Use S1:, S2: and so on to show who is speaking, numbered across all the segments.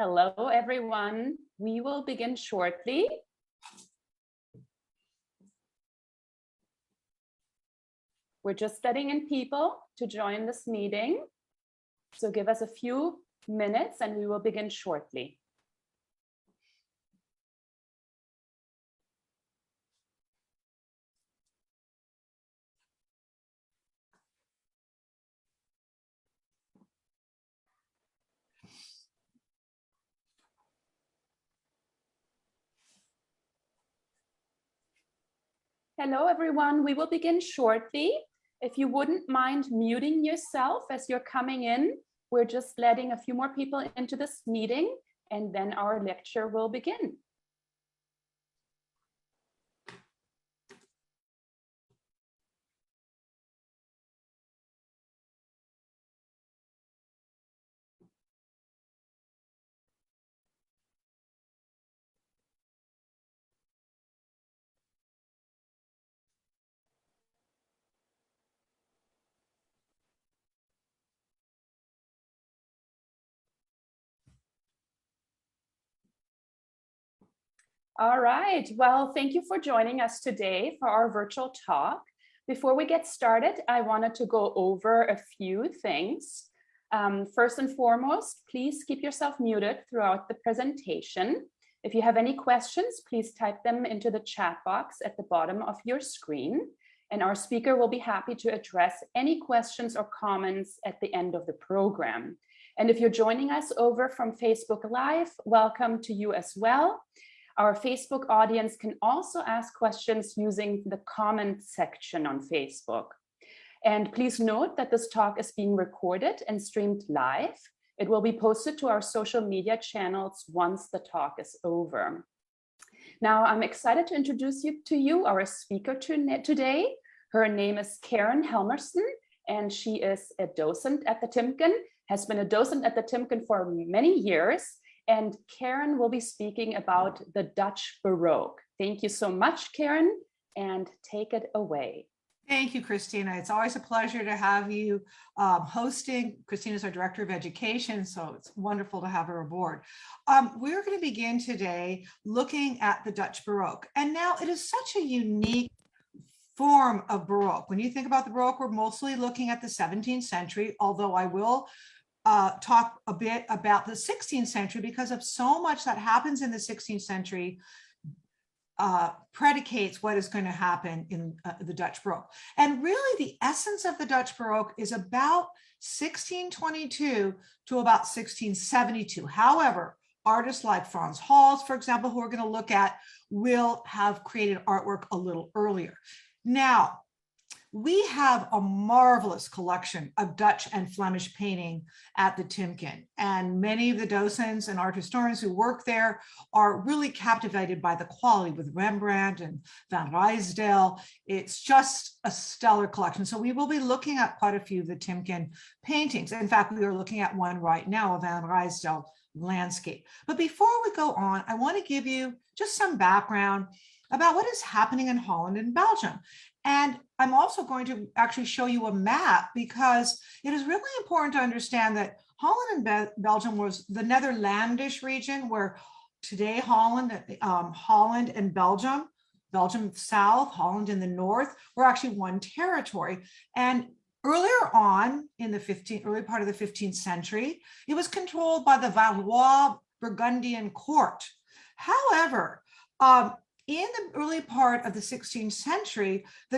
S1: Hello, everyone. We will begin shortly. We're just letting in people to join this meeting. So give us a few minutes and we will begin shortly. Hello, everyone. We will begin shortly. If you wouldn't mind muting yourself as you're coming in, we're just letting a few more people into this meeting and then our lecture will begin. All right, well, thank you for joining us today for our virtual talk. Before we get started, I wanted to go over a few things. First and foremost, please keep yourself muted throughout the presentation. If you have any questions, please type them into the chat box at the bottom of your screen, and our speaker will be happy to address any questions or comments at the end of the program. And if you're joining us over from Facebook Live, welcome to you as well. Our Facebook audience can also ask questions using the comment section on Facebook. And please note that this talk is being recorded and streamed live. It will be posted to our social media channels once the talk is over. Now, I'm excited to introduce our speaker today. Her name is Karen Helmerson, and she is a docent at the Timken, has been a docent at the Timken for many years. And Karen will be speaking about the Dutch Baroque. Thank you so much, Karen, and take it away.
S2: Thank you, Christina. It's always a pleasure to have you hosting. Christina is our Director of Education, so it's wonderful to have her aboard. We're going to begin today looking at the Dutch Baroque. And now it is such a unique form of Baroque. When you think about the Baroque, we're mostly looking at the 17th century, although I will talk a bit about the 16th century because of so much that happens in the 16th century predicates what is going to happen in the Dutch Baroque. And really the essence of the Dutch Baroque is about 1622 to about 1672. However, artists like Frans Hals, for example, who we're going to look at, will have created artwork a little earlier. Now, we have a marvelous collection of Dutch and Flemish painting at the Timken, and many of the docents and art historians who work there are really captivated by the quality with Rembrandt and Van Ruisdael. It's just a stellar collection. So we will be looking at quite a few of the Timken paintings. In fact, we are looking at one right now, a Van Ruisdael landscape. But before we go on, I want to give you just some background about what is happening in Holland and Belgium. And I'm also going to actually show you a map because it is really important to understand that Holland and Belgium was the Netherlandish region, where today Holland and Belgium south, Holland in the north, were actually one territory. And earlier on in the early part of the 15th century, it was controlled by the Valois Burgundian court. However, in the early part of the 16th century, the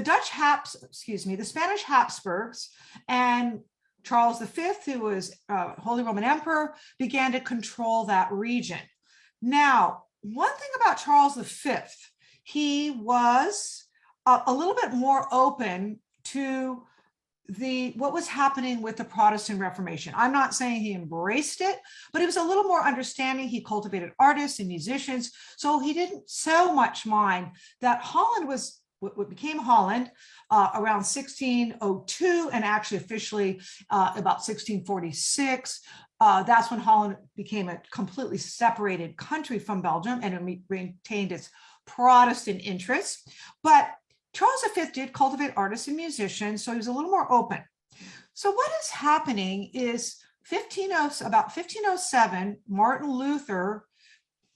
S2: Spanish Habsburgs and Charles V, who was Holy Roman Emperor, began to control that region. Now, one thing about Charles V, he was a little bit more open to what was happening with the Protestant Reformation. I'm not saying he embraced it, but he was a little more understanding. He cultivated artists and musicians, so he didn't so much mind that Holland was what became Holland around 1602, and actually officially about 1646. That's when Holland became a completely separated country from Belgium, and it retained its Protestant interests. But Charles V did cultivate artists and musicians, so he was a little more open. So what is happening is about 1507, Martin Luther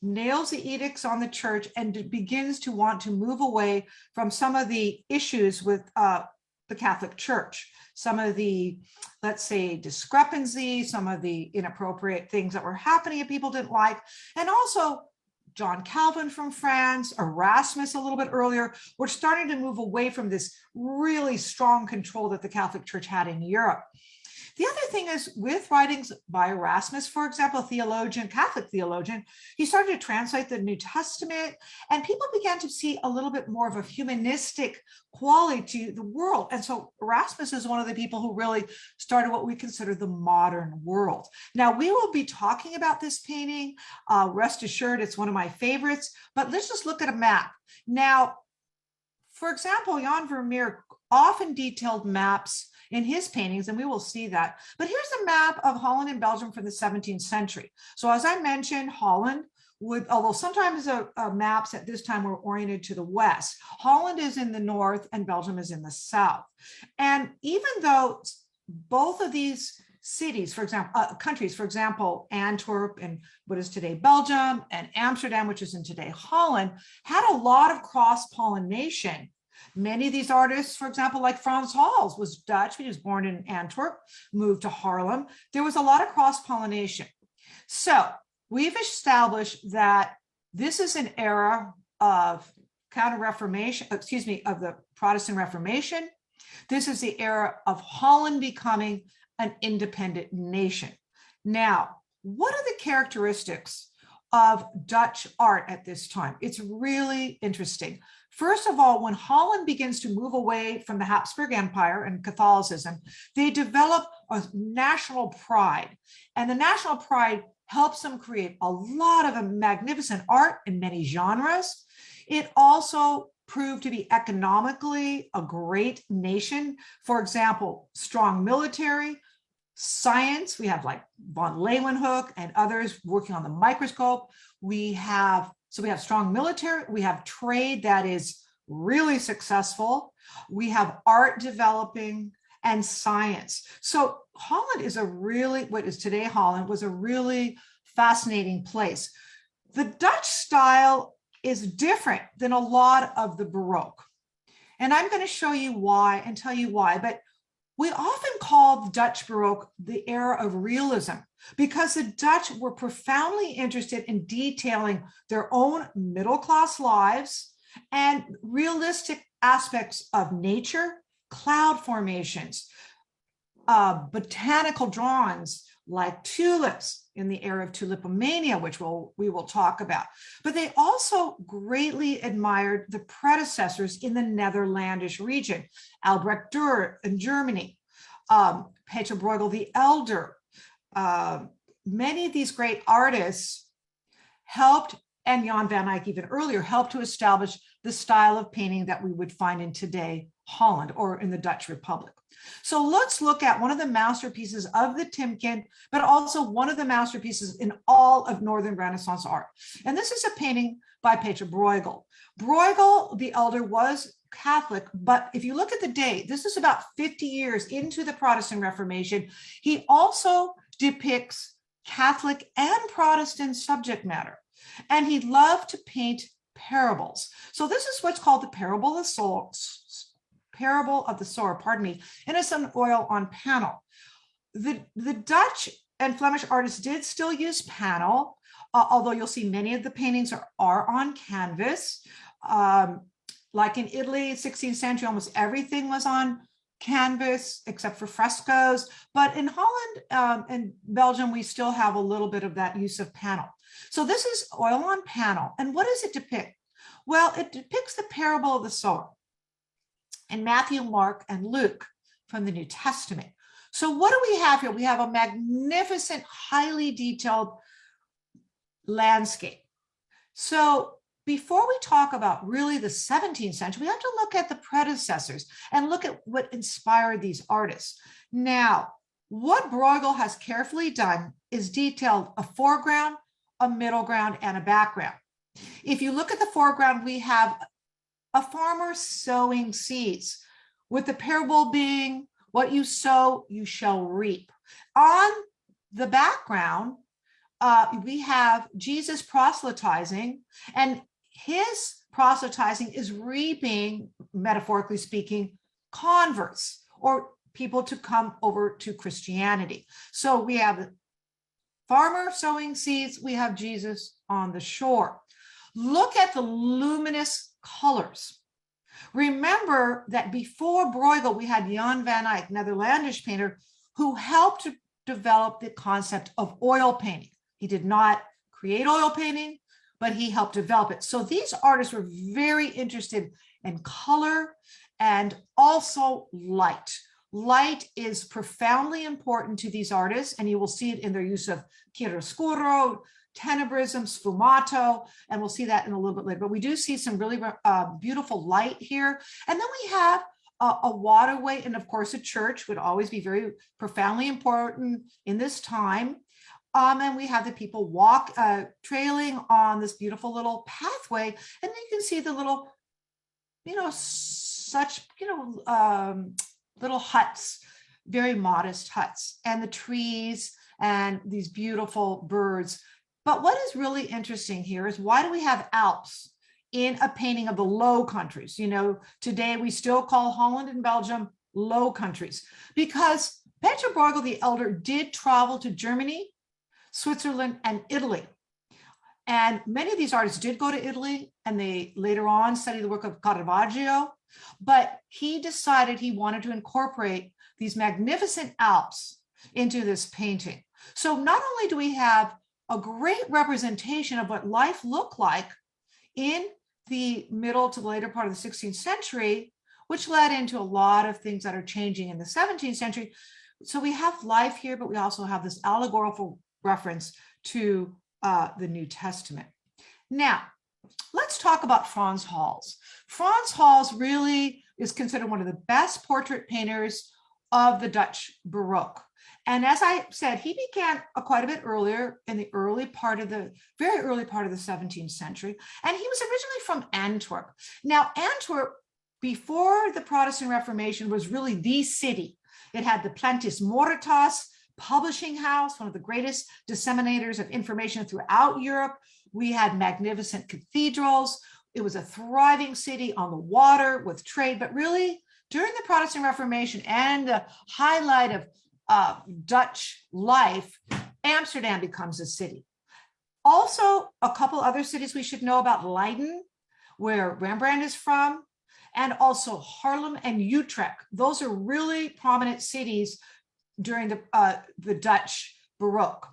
S2: nails the edicts on the church and begins to want to move away from some of the issues with the Catholic Church, some of the, let's say, discrepancies, some of the inappropriate things that were happening that people didn't like, and also John Calvin from France, Erasmus a little bit earlier, were starting to move away from this really strong control that the Catholic Church had in Europe. The other thing is, with writings by Erasmus, for example, a theologian, Catholic theologian, he started to translate the New Testament, and people began to see a little bit more of a humanistic quality to the world. And so Erasmus is one of the people who really started what we consider the modern world. Now, we will be talking about this painting. Rest assured, it's one of my favorites, but let's just look at a map. Now, for example, Jan Vermeer often detailed maps in his paintings, and we will see that. But here's a map of Holland and Belgium from the 17th century. So as I mentioned, Holland would, although sometimes maps at this time were oriented to the west, Holland is in the north and Belgium is in the south. And even though both of these cities, for example, countries, for example, Antwerp and what is today Belgium, and Amsterdam, which is in today Holland, had a lot of cross-pollination. Many of these artists, for example, like Frans Hals was Dutch, he was born in Antwerp, moved to Haarlem. There was a lot of cross-pollination. So we've established that this is an era of counter-reformation, of the Protestant Reformation. This is the era of Holland becoming an independent nation. Now, what are the characteristics of Dutch art at this time? It's really interesting. First of all, when Holland begins to move away from the Habsburg Empire and Catholicism, they develop a national pride. And the national pride helps them create a lot of magnificent art in many genres. It also proved to be economically a great nation. For example, strong military, science. We have like von Leeuwenhoek and others working on the microscope. We have strong military, we have trade that is really successful, we have art developing, and science. So Holland is what is today Holland, was a really fascinating place. The Dutch style is different than a lot of the Baroque. And I'm going to show you why and tell you why, but we often call the Dutch Baroque the era of realism because the Dutch were profoundly interested in detailing their own middle-class lives and realistic aspects of nature, cloud formations, botanical drawings like tulips in the era of tulipomania, which we will talk about. But they also greatly admired the predecessors in the Netherlandish region, Albrecht Dürer in Germany, Pieter Bruegel the Elder. Many of these great artists helped, and Jan van Eyck even earlier, helped to establish the style of painting that we would find in today Holland or in the Dutch Republic. So let's look at one of the masterpieces of the Timken, but also one of the masterpieces in all of Northern Renaissance art. And this is a painting by Pieter Bruegel. Bruegel the Elder was Catholic, but if you look at the date, this is about 50 years into the Protestant Reformation. He also depicts Catholic and Protestant subject matter, and he loved to paint parables. So this is what's called the parable of the sower, and it's an oil on panel. The Dutch and Flemish artists did still use panel, although you'll see many of the paintings are on canvas. Like in Italy, 16th century, almost everything was on canvas except for frescoes. But in Holland and Belgium, we still have a little bit of that use of panel. So this is oil on panel. And what does it depict? Well, it depicts the parable of the sower in Matthew, Mark, and Luke from the New Testament. So what do we have here? We have a magnificent, highly detailed landscape. So before we talk about really the 17th century, we have to look at the predecessors and look at what inspired these artists. Now, what Bruegel has carefully done is detailed a foreground, a middle ground, and a background. If you look at the foreground, we have a farmer sowing seeds, with the parable being, what you sow, you shall reap. On the background, we have Jesus proselytizing, and his proselytizing is reaping, metaphorically speaking, converts or people to come over to Christianity. So we have the farmer sowing seeds, we have Jesus on the shore. Look at the luminous colors. Remember that before Bruegel, we had Jan van Eyck, Netherlandish painter, who helped to develop the concept of oil painting. He did not create oil painting, but he helped develop it. So these artists were very interested in color and also light. Light is profoundly important to these artists, and you will see it in their use of chiaroscuro, tenebrism, sfumato, and we'll see that in a little bit later. But we do see some really beautiful light here. And then we have a waterway, and of course a church would always be very profoundly important in this time. And we have the people trailing on this beautiful little pathway, and then you can see the little, little huts, very modest huts, and the trees and these beautiful birds. But what is really interesting here is, why do we have Alps in a painting of the Low Countries? Today we still call Holland and Belgium Low Countries, because Pieter Bruegel the Elder did travel to Germany, Switzerland, and Italy. And many of these artists did go to Italy, and they later on studied the work of Caravaggio, but he decided he wanted to incorporate these magnificent Alps into this painting. So not only do we have a great representation of what life looked like in the middle to the later part of the 16th century, which led into a lot of things that are changing in the 17th century. So we have life here, but we also have this allegorical reference to the New Testament. Now, let's talk about Frans Hals. Frans Hals really is considered one of the best portrait painters of the Dutch Baroque. And as I said, he began quite a bit earlier, in the very early part of the 17th century. And he was originally from Antwerp. Now, Antwerp, before the Protestant Reformation, was really the city. It had the Plantis Moritas publishing house, one of the greatest disseminators of information throughout Europe. We had magnificent cathedrals. It was a thriving city on the water with trade. But really, during the Protestant Reformation and the highlight of Dutch life, Amsterdam becomes a city. Also, a couple other cities we should know about: Leiden, where Rembrandt is from, and also Haarlem and Utrecht. Those are really prominent cities during the Dutch Baroque.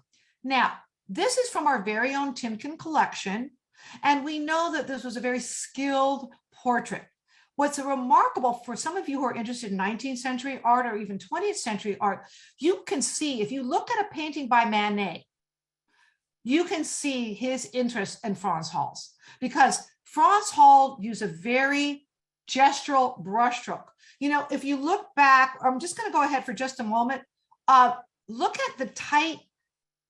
S2: Now, this is from our very own Timken collection, and we know that this was a very skilled portrait. What's remarkable, for some of you who are interested in 19th century art or even 20th century art, you can see, if you look at a painting by Manet, you can see his interest in Frans Hals, because Frans Hals used a very gestural brushstroke. If you look back, I'm just going to go ahead for just a moment. Look at the tight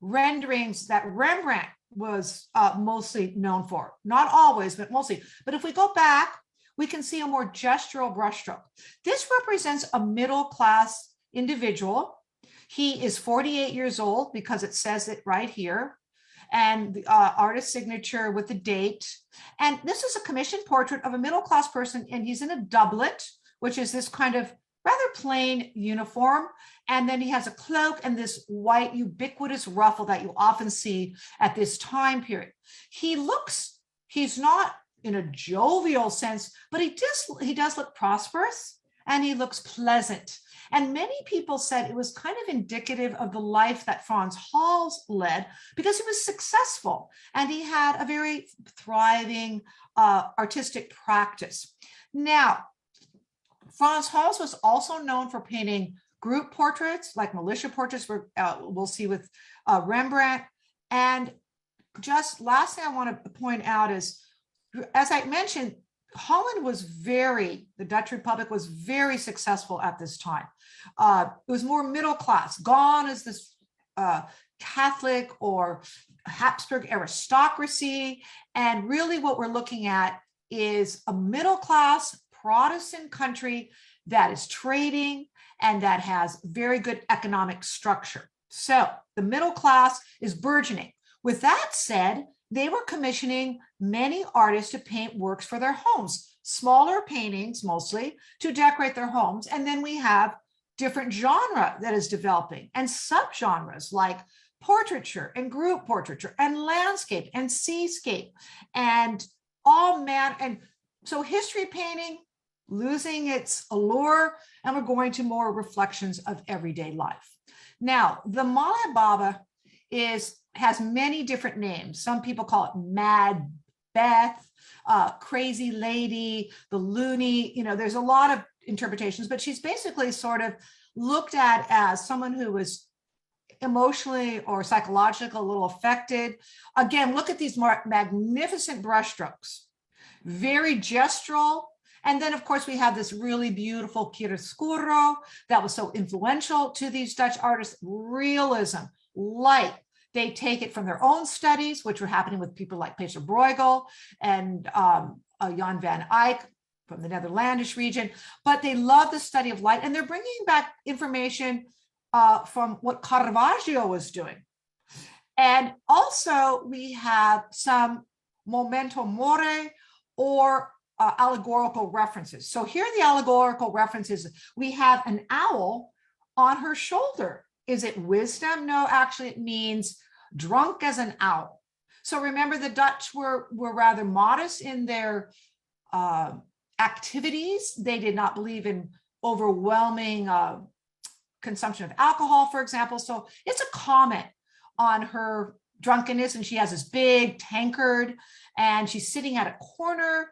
S2: renderings that Rembrandt was mostly known for. Not always, but mostly. But if we go back, we can see a more gestural brushstroke. This represents a middle-class individual. He is 48 years old, because it says it right here, and the artist's signature with the date. And this is a commissioned portrait of a middle-class person, and he's in a doublet, which is this kind of rather plain uniform. And then he has a cloak and this white ubiquitous ruffle that you often see at this time period. He's not in a jovial sense, but he does look prosperous, and he looks pleasant. And many people said it was kind of indicative of the life that Frans Hals led, because he was successful and he had a very thriving artistic practice. Now, Frans Hals was also known for painting group portraits, like militia portraits, we'll see with Rembrandt. And just last thing I want to point out is, as I mentioned, the Dutch Republic was very successful at this time. It was more middle class. Gone is this Catholic or Habsburg aristocracy. And really what we're looking at is a middle class Protestant country that is trading and that has very good economic structure. So the middle class is burgeoning. With that said, they were commissioning many artists to paint works for their homes, smaller paintings mostly to decorate their homes. And then we have different genre that is developing and subgenres like portraiture and group portraiture and landscape and seascape and and so history painting losing its allure, and we're going to more reflections of everyday life. Now, the Malay Baba has many different names. Some people call it Mad Beth, Crazy Lady, the Loony. There's a lot of interpretations, but she's basically sort of looked at as someone who was emotionally or psychologically a little affected. Again, look at these magnificent brushstrokes, very gestural. And then, of course, we have this really beautiful chiaroscuro that was so influential to these Dutch artists. Realism, light. They take it from their own studies, which were happening with people like Pieter Bruegel and Jan van Eyck from the Netherlandish region. But they love the study of light, and they're bringing back information from what Caravaggio was doing. And also, we have some memento mori or allegorical references. So here are the allegorical references. We have an owl on her shoulder. Is it wisdom? No, actually it means drunk as an owl. So remember, the Dutch were rather modest in their activities. They did not believe in overwhelming consumption of alcohol, for example. So it's a comment on her drunkenness, and she has this big tankard and she's sitting at a corner.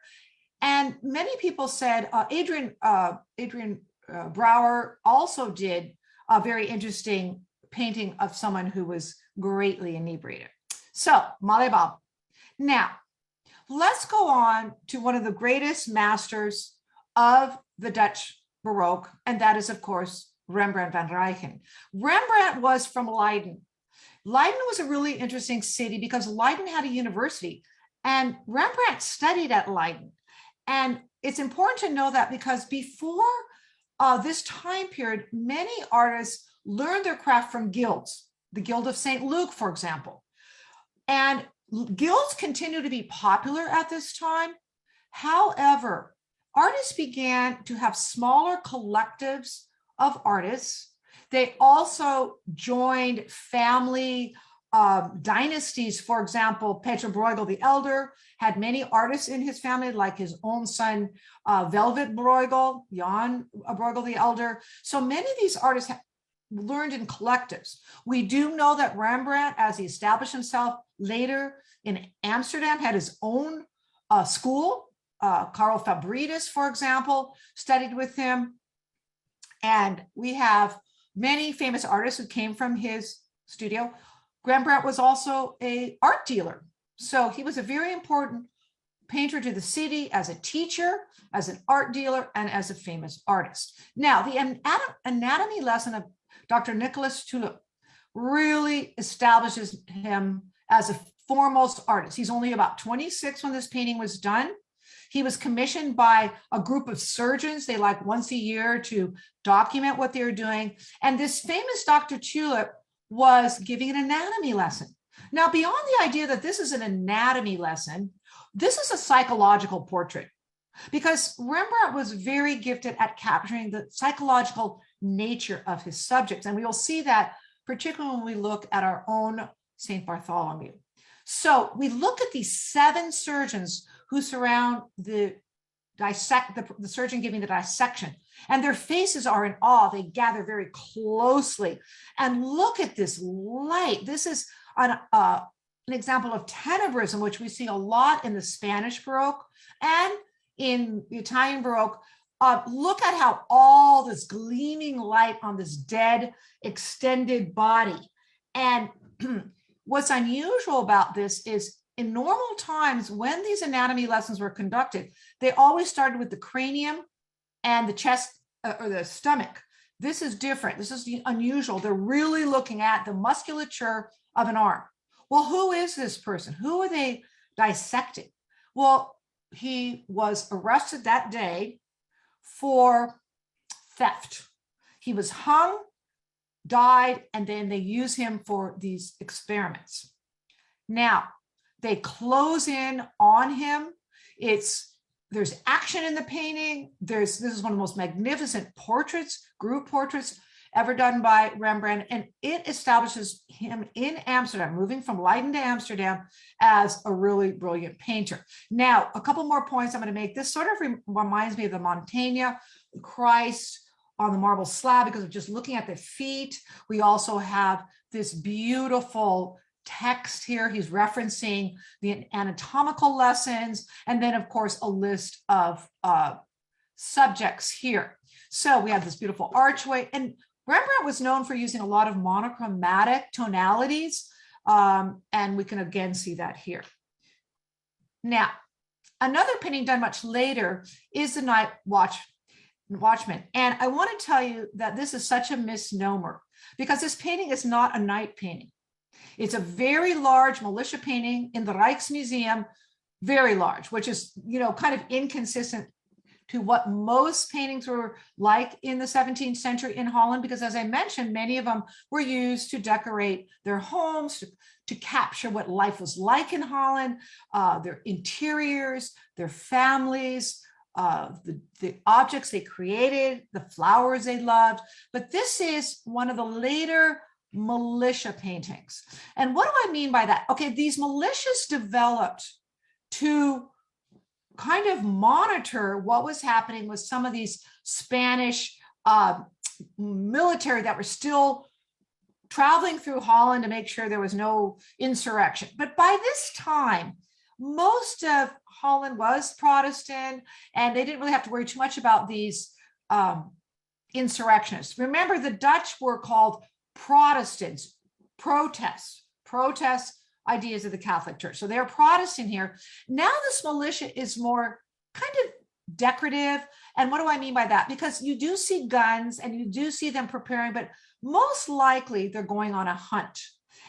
S2: And many people said, Adrian Brouwer also did a very interesting painting of someone who was greatly inebriated. So, Malay Baba. Now, let's go on to one of the greatest masters of the Dutch Baroque, and that is, of course, Rembrandt van Rijn. Rembrandt was from Leiden. Leiden was a really interesting city because Leiden had a university, and Rembrandt studied at Leiden. And it's important to know that because before this time period, many artists learned their craft from guilds, the Guild of St. Luke, for example. And guilds continue to be popular at this time. However, artists began to have smaller collectives of artists. They also joined family dynasties. For example, Pieter Bruegel the Elder had many artists in his family, like his own son, Velvet Bruegel, Jan Bruegel the Elder. So many of these artists learned in collectives. We do know that Rembrandt, as he established himself later in Amsterdam, had his own school. Karel Fabridis, for example, studied with him. And we have many famous artists who came from his studio. Rembrandt was also an art dealer. So he was a very important painter to the city as a teacher, as an art dealer, and as a famous artist. Now, the anatomy lesson of Dr. Nicholas Tulip really establishes him as a foremost artist. He's only about 26 when this painting was done. He was commissioned by a group of surgeons. They like once a year to document what they were doing. And this famous Dr. Tulip was giving an anatomy lesson. Now, beyond the idea that this is an anatomy lesson, this is a psychological portrait, because Rembrandt was very gifted at capturing the psychological nature of his subjects. And we will see that particularly when we look at our own St. Bartholomew. So we look at these 7 surgeons who surround the surgeon giving the dissection, and their faces are in awe. They gather very closely and look at this light. This is an example of tenebrism, which we see a lot in the Spanish Baroque and in the Italian Baroque. Look at how all this gleaming light on this dead, extended body. And what's unusual about this is in normal times, when these anatomy lessons were conducted, they always started with the cranium and the chest or the stomach. This is different. This is unusual. They're really looking at the musculature of an arm. Well, who is this person? Who are they dissecting? Well, he was arrested that day for theft. He was hung died, and then they use him for these experiments. Now, they close in on him. There's action in the painting. This is one of the most magnificent portraits, group portraits ever done by Rembrandt, and it establishes him in Amsterdam, moving from Leiden to Amsterdam, as a really brilliant painter. Now, a couple more points I'm going to make. This sort of reminds me of the Mantegna, Christ on the marble slab, because of just looking at the feet. We also have this beautiful text here. He's referencing the anatomical lessons, and then, of course, a list of subjects here. So we have this beautiful archway, and Rembrandt was known for using a lot of monochromatic tonalities, and we can again see that here. Now, another painting done much later is the Night Watchman, and I want to tell you that this is such a misnomer, because this painting is not a night painting. It's a very large militia painting in the Rijksmuseum, very large, which is, kind of inconsistent to what most paintings were like in the 17th century in Holland, because as I mentioned, many of them were used to decorate their homes, to capture what life was like in Holland, their interiors, their families, the objects they created, the flowers they loved. But this is one of the later militia paintings. And what do I mean by that? Okay, these militias developed to kind of monitor what was happening with some of these Spanish military that were still traveling through Holland to make sure there was no insurrection. But by this time, most of Holland was Protestant, and they didn't really have to worry too much about these insurrectionists. Remember, the Dutch were called Protestants, protests ideas of the Catholic Church. So they're Protestant here. Now this militia is more kind of decorative. And what do I mean by that? Because you do see guns and you do see them preparing, but most likely they're going on a hunt.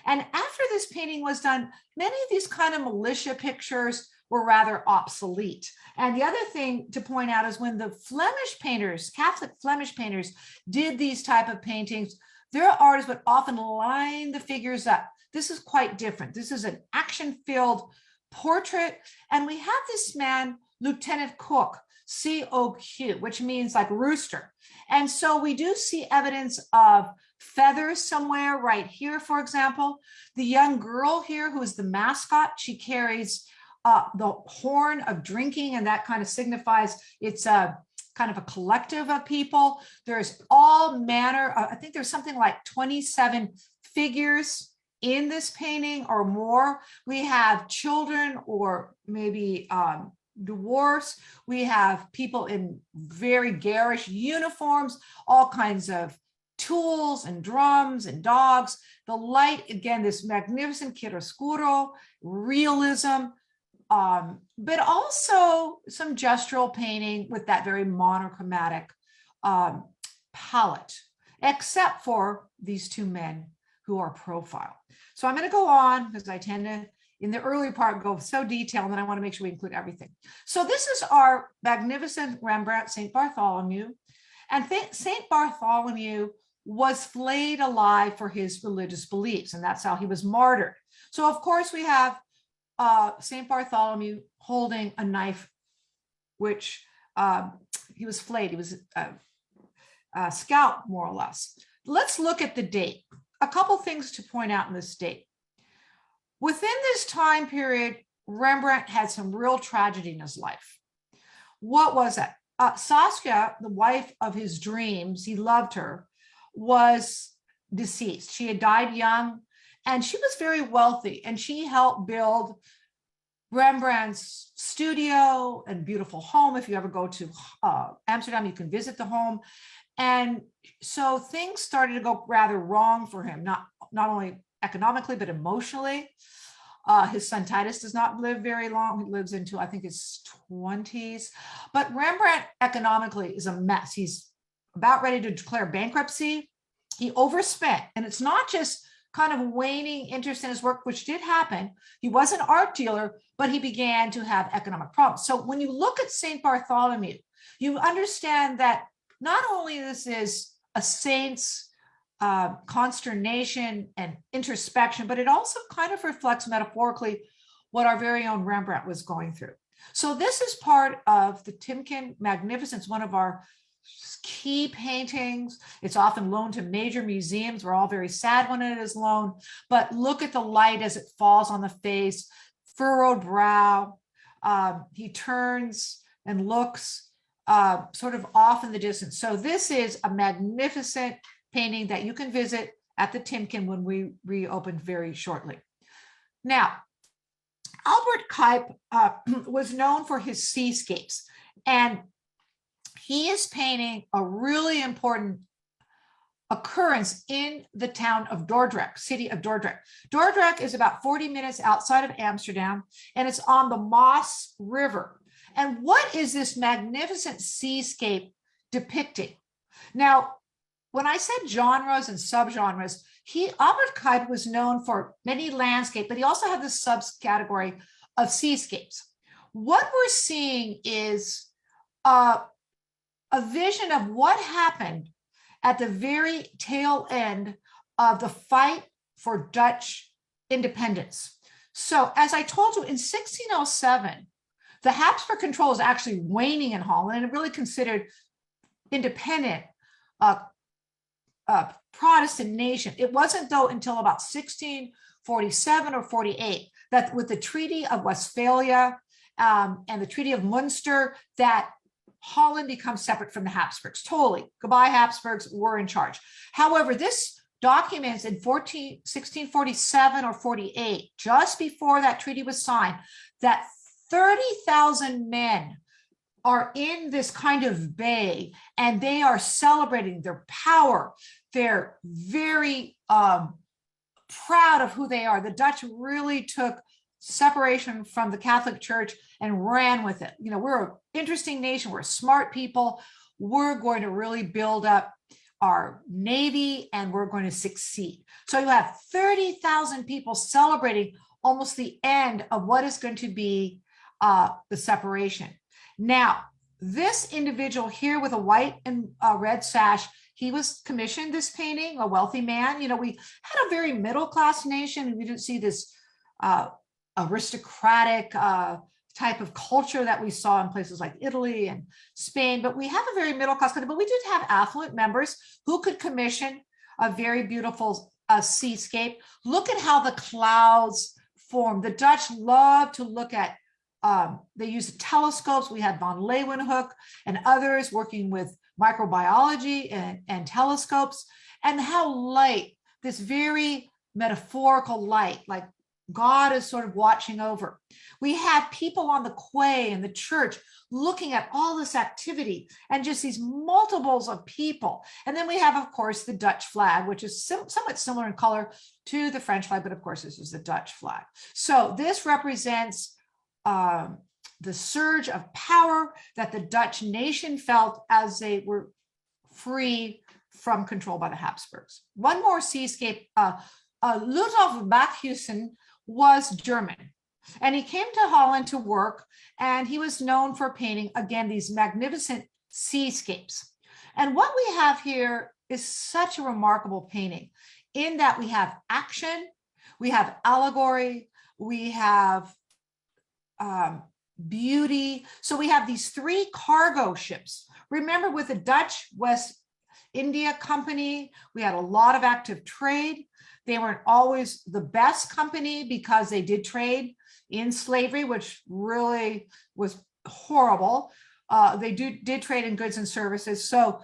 S2: And after this painting was done, many of these kind of militia pictures were rather obsolete. And the other thing to point out is when the Flemish painters, Catholic Flemish painters, did these type of paintings, their artists would often line the figures up. This is quite different. This is an action-filled portrait. And we have this man, Lieutenant Cook, C-O-Q, which means like rooster. And so we do see evidence of feathers somewhere right here, for example. The young girl here, who is the mascot, she carries the horn of drinking, and that kind of signifies it's a kind of a collective of people. There's all manner, I think there's something like 27 figures in this painting or more. We have children or maybe dwarfs. We have people in very garish uniforms, all kinds of tools and drums and dogs. The light, again, this magnificent chiaroscuro, realism, but also some gestural painting with that very monochromatic palette, except for these two men who are profile. So I'm going to go on because I tend to, in the early part, go so detailed, and then I want to make sure we include everything. So this is our magnificent Rembrandt, St. Bartholomew. And St. Bartholomew was flayed alive for his religious beliefs, and that's how he was martyred. So of course we have St. Bartholomew holding a knife, which he was flayed. He was scalped, more or less. Let's look at the date. A couple things to point out in this date. Within this time period, Rembrandt had some real tragedy in his life. What was that? Saskia, the wife of his dreams, he loved her, was deceased. She had died young, and she was very wealthy, and she helped build Rembrandt's studio and beautiful home. If you ever go to Amsterdam, you can visit the home. And so things started to go rather wrong for him, not only economically, but emotionally. His son Titus does not live very long. He lives into, I think, his 20s. But Rembrandt economically is a mess. He's about ready to declare bankruptcy. He overspent. And it's not just kind of waning interest in his work, which did happen. He was an art dealer, but he began to have economic problems. So when you look at St. Bartholomew, you understand that not only this is a saint's consternation and introspection, but it also kind of reflects metaphorically what our very own Rembrandt was going through. So this is part of the Timken Magnificence, one of our key paintings. It's often loaned to major museums. We're all very sad when it is loaned, but look at the light as it falls on the face, furrowed brow. He turns and looks sort of off in the distance. So this is a magnificent painting that you can visit at the Timken when we reopen very shortly. Now, Albert Cuyp was known for his seascapes, and he is painting a really important occurrence in the town of Dordrecht, city of Dordrecht. Dordrecht is about 40 minutes outside of Amsterdam, and it's on the Maas River. And what is this magnificent seascape depicting? Now, when I said genres and subgenres, Albert Cuyp was known for many landscape, but he also had this subcategory of seascapes. What we're seeing is a vision of what happened at the very tail end of the fight for Dutch independence. So as I told you, in 1607, the Habsburg control is actually waning in Holland, and it really considered independent Protestant nation. It wasn't, though, until about 1647 or 48 that with the Treaty of Westphalia and the Treaty of Munster that Holland becomes separate from the Habsburgs. Totally. Goodbye, Habsburgs, we're in charge. However, this documents in 1647 or 48, just before that treaty was signed, that 30,000 men are in this kind of bay, and they are celebrating their power. They're very proud of who they are. The Dutch really took separation from the Catholic Church and ran with it. You know, we're an interesting nation. We're smart people. We're going to really build up our Navy, and we're going to succeed. So you have 30,000 people celebrating almost the end of what is going to be the separation. Now, this individual here with a white and red sash, he was commissioned this painting, a wealthy man. You know, we had a very middle-class nation, and we didn't see this aristocratic type of culture that we saw in places like Italy and Spain, but we have a very middle-class country, but we did have affluent members who could commission a very beautiful seascape. Look at how the clouds form. The Dutch love to look at they used telescopes. We had von Leeuwenhoek and others working with microbiology and telescopes, and how light, this very metaphorical light, like God is sort of watching over. We have people on the quay in the church looking at all this activity and just these multiples of people. And then we have, of course, the Dutch flag, which is somewhat similar in color to the French flag, but of course, this is the Dutch flag. So this represents the surge of power that the Dutch nation felt as they were free from control by the Habsburgs. One more seascape, Ludwig Bachhusen was German, and he came to Holland to work, and he was known for painting, again, these magnificent seascapes. And what we have here is such a remarkable painting in that we have action, we have allegory, we have beauty. So we have these three cargo ships. Remember, with the Dutch West India Company, we had a lot of active trade. They weren't always the best company because they did trade in slavery, which really was horrible. They did trade in goods and services. So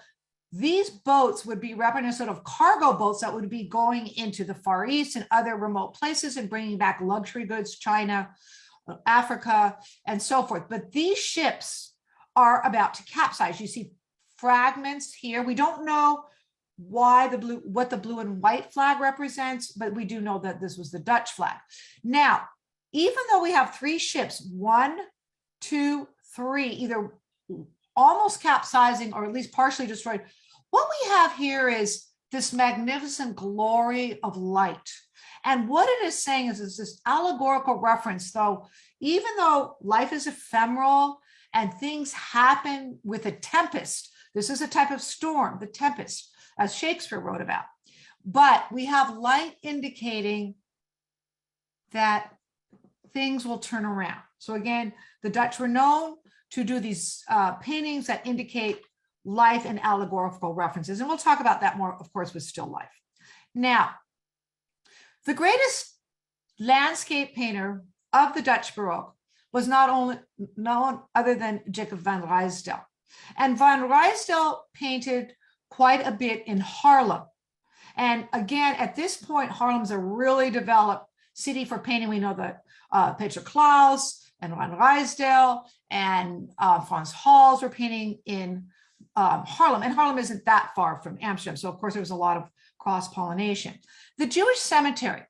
S2: these boats would be representative of cargo boats that would be going into the Far East and other remote places and bringing back luxury goods, China, Africa, and so forth. But these ships are about to capsize. You see fragments here. We don't know what the blue and white flag represents, but we do know that this was the Dutch flag. Now, even though we have three ships, 1, 2, 3, either almost capsizing or at least partially destroyed, what we have here is this magnificent glory of light. And what it is saying is this allegorical reference, though, even though life is ephemeral and things happen with a tempest, this is a type of storm, the tempest, as Shakespeare wrote about. but we have light indicating that things will turn around. So again, the Dutch were known to do these paintings that indicate life and allegorical references. And we'll talk about that more, of course, with still life. Now, the greatest landscape painter of the Dutch Baroque was not only known other than Jacob van Ruisdael. And van Ruisdael painted quite a bit in Haarlem. And again, at this point, Haarlem's a really developed city for painting. We know that Pieter Claesz and Van Ruisdael and Frans Hals were painting in Haarlem. And Haarlem isn't that far from Amsterdam. So of course, there was a lot of cross-pollination. The Jewish cemetery.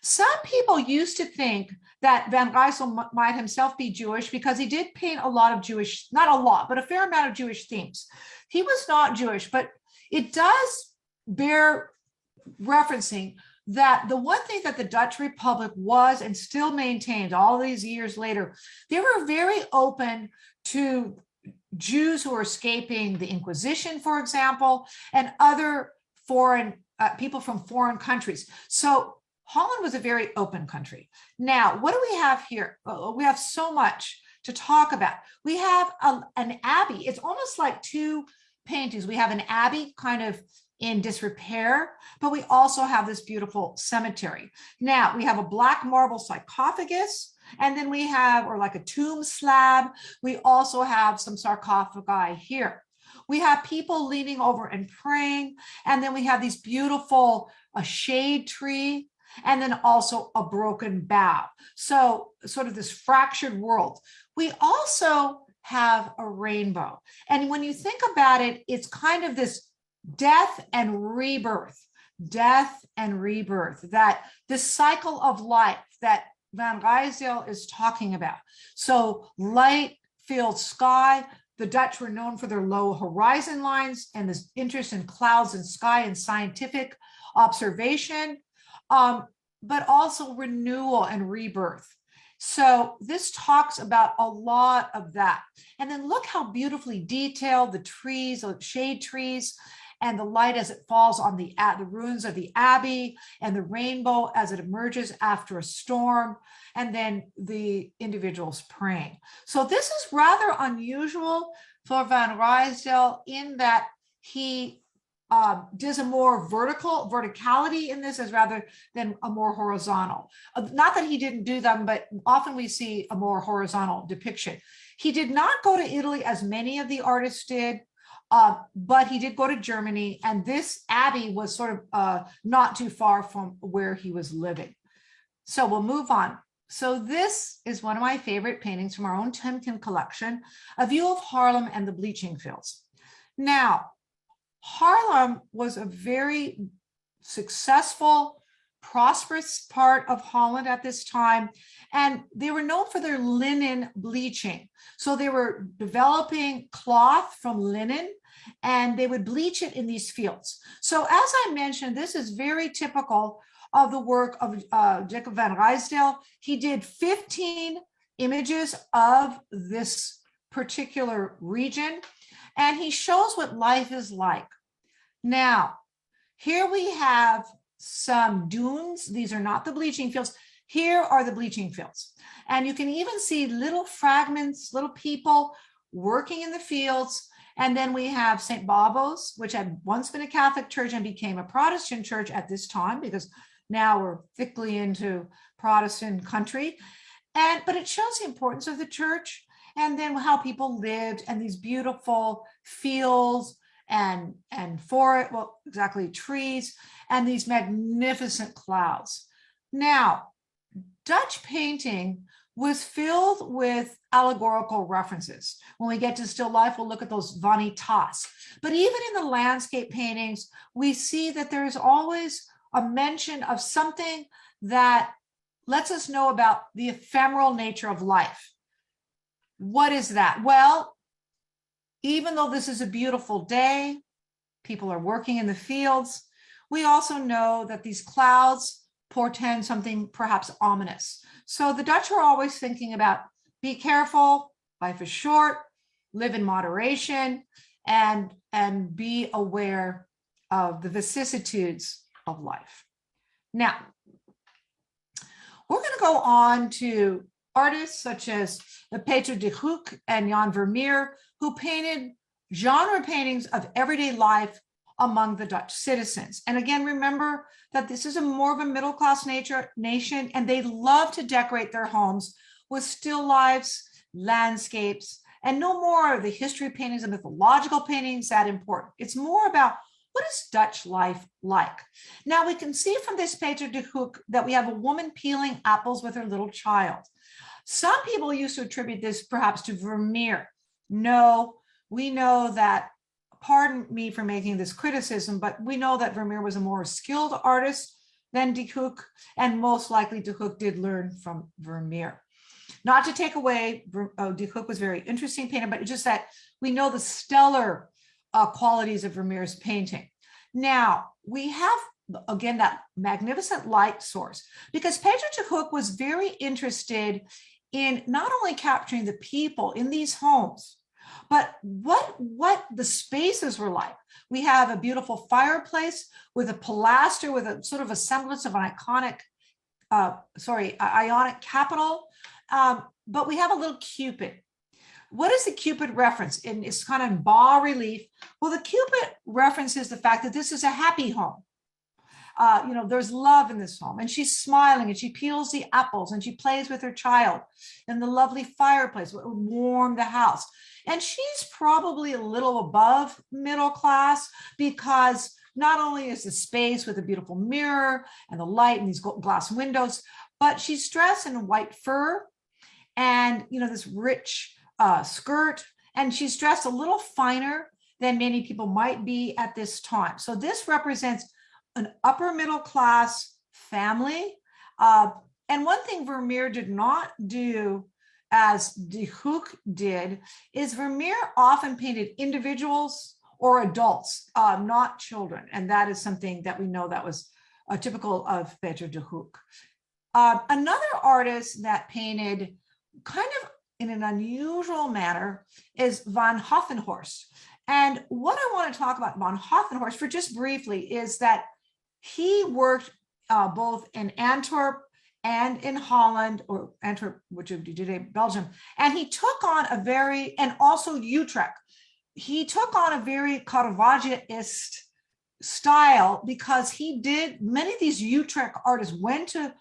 S2: Some people used to think that Van Ruisdael might himself be Jewish because he did paint a lot of Jewish, not a lot, but a fair amount of Jewish themes. He was not Jewish, but it does bear referencing that the one thing that the Dutch Republic was and still maintains all these years later, they were very open to Jews who were escaping the Inquisition, for example, and other foreign people from foreign countries. So Holland was a very open country. Now, what do we have here? We have so much to talk about. We have an abbey. It's almost like two paintings. We have an abbey kind of in disrepair, but we also have this beautiful cemetery. Now, we have a black marble sarcophagus, and then we have, or like a tomb slab. We also have some sarcophagi here. We have people leaning over and praying, and then we have these beautiful, a shade tree, and then also a broken bough. So sort of this fractured world. We also have a rainbow. And when you think about it, it's kind of this death and rebirth, that this cycle of life that Van Ruisdael is talking about. So light filled sky. The Dutch were known for their low horizon lines and this interest in clouds and sky and scientific observation, but also renewal and rebirth. So this talks about a lot of that. And then look how beautifully detailed the trees, the shade trees, and the light as it falls on the ruins of the abbey, and the rainbow as it emerges after a storm, and then the individuals praying. So this is rather unusual for Van Ruisdael in that he does a more verticality in this as rather than a more horizontal. Not that he didn't do them, but often we see a more horizontal depiction. He did not go to Italy as many of the artists did, but he did go to Germany, and this abbey was sort of not too far from where he was living. So we'll move on. So this is one of my favorite paintings from our own Temkin collection, a view of Haarlem and the bleaching fields. Now, Haarlem was a very successful, prosperous part of Holland at this time, and they were known for their linen bleaching. So they were developing cloth from linen, and they would bleach it in these fields. So as I mentioned, this is very typical of the work of Jacob van Ruisdael. He did 15 images of this particular region, and he shows what life is like. Now, here we have some dunes. These are not the bleaching fields. Here are the bleaching fields. And you can even see little fragments, little people working in the fields. And then we have St. Bobos, which had once been a Catholic church and became a Protestant church at this time, because now we're thickly into Protestant country. But it shows the importance of the church, and then how people lived, and these beautiful fields and forest, well, exactly, trees, and these magnificent clouds. Now, Dutch painting was filled with allegorical references. When we get to still life, we'll look at those vanitas. But even in the landscape paintings, we see that there's always a mention of something that lets us know about the ephemeral nature of life. What is that? Well, even though this is a beautiful day, people are working in the fields, we also know that these clouds portend something perhaps ominous. So the Dutch are always thinking about, be careful, life is short, live in moderation, and be aware of the vicissitudes of life. Now, we're going to go on to artists such as Pieter de Hoek and Jan Vermeer, who painted genre paintings of everyday life among the Dutch citizens. And again, remember that this is more of a middle-class nation, and they love to decorate their homes with still lifes, landscapes, and no more of the history paintings and mythological paintings that important. It's more about what is Dutch life like? Now we can see from this Pieter de Hoek that we have a woman peeling apples with her little child. Some people used to attribute this perhaps to Vermeer. No, we know that, pardon me for making this criticism, but we know that Vermeer was a more skilled artist than de Hoek, and most likely de Hoek did learn from Vermeer. Not to take away, de Hoek was a very interesting painter, but it's just that we know the stellar qualities of Vermeer's painting. Now, we have, again, that magnificent light source, because Pieter de Hoek was very interested in not only capturing the people in these homes, but what the spaces were like. We have a beautiful fireplace with a pilaster with a sort of a semblance of an Ionic capital, but we have a little Cupid. What is the Cupid reference? And it's kind of in bas relief. Well, the Cupid references the fact that this is a happy home. There's love in this home, and she's smiling, and she peels the apples, and she plays with her child in the lovely fireplace, what would warm the house. And she's probably a little above middle class, because not only is the space with a beautiful mirror and the light and these glass windows, but she's dressed in white fur and, this rich skirt, and she's dressed a little finer than many people might be at this time. So this represents an upper middle class family. And one thing Vermeer did not do, as de Hoek did, is Vermeer often painted individuals or adults, not children. And that is something that we know that was typical of Pieter de Hoek. Another artist that painted kind of in an unusual manner is Van Hothenhorst. And what I want to talk about Van Hothenhorst for just briefly is that he worked both in Antwerp and in Holland, or Antwerp, which would be today Belgium, and he took on and also Utrecht. He took on a very Caravaggioist style, because many of these Utrecht artists went to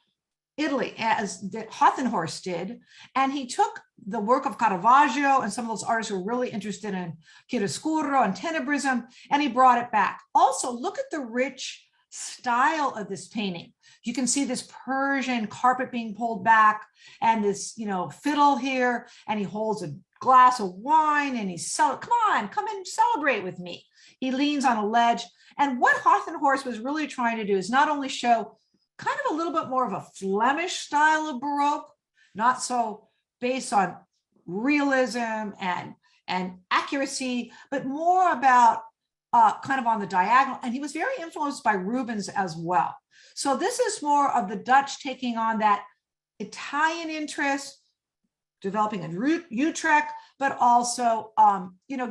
S2: Italy, as Hothenhorst did, and he took the work of Caravaggio and some of those artists who were really interested in chiaroscuro and tenebrism, and he brought it back. Also, look at the rich style of this painting. You can see this Persian carpet being pulled back, and this, fiddle here, and he holds a glass of wine, and he's come and celebrate with me. He leans on a ledge. And what Hothenhorst was really trying to do is not only show kind of a little bit more of a Flemish style of Baroque, not so based on realism and accuracy, but more about kind of on the diagonal. And he was very influenced by Rubens as well. So this is more of the Dutch taking on that Italian interest, developing in Utrecht, but also,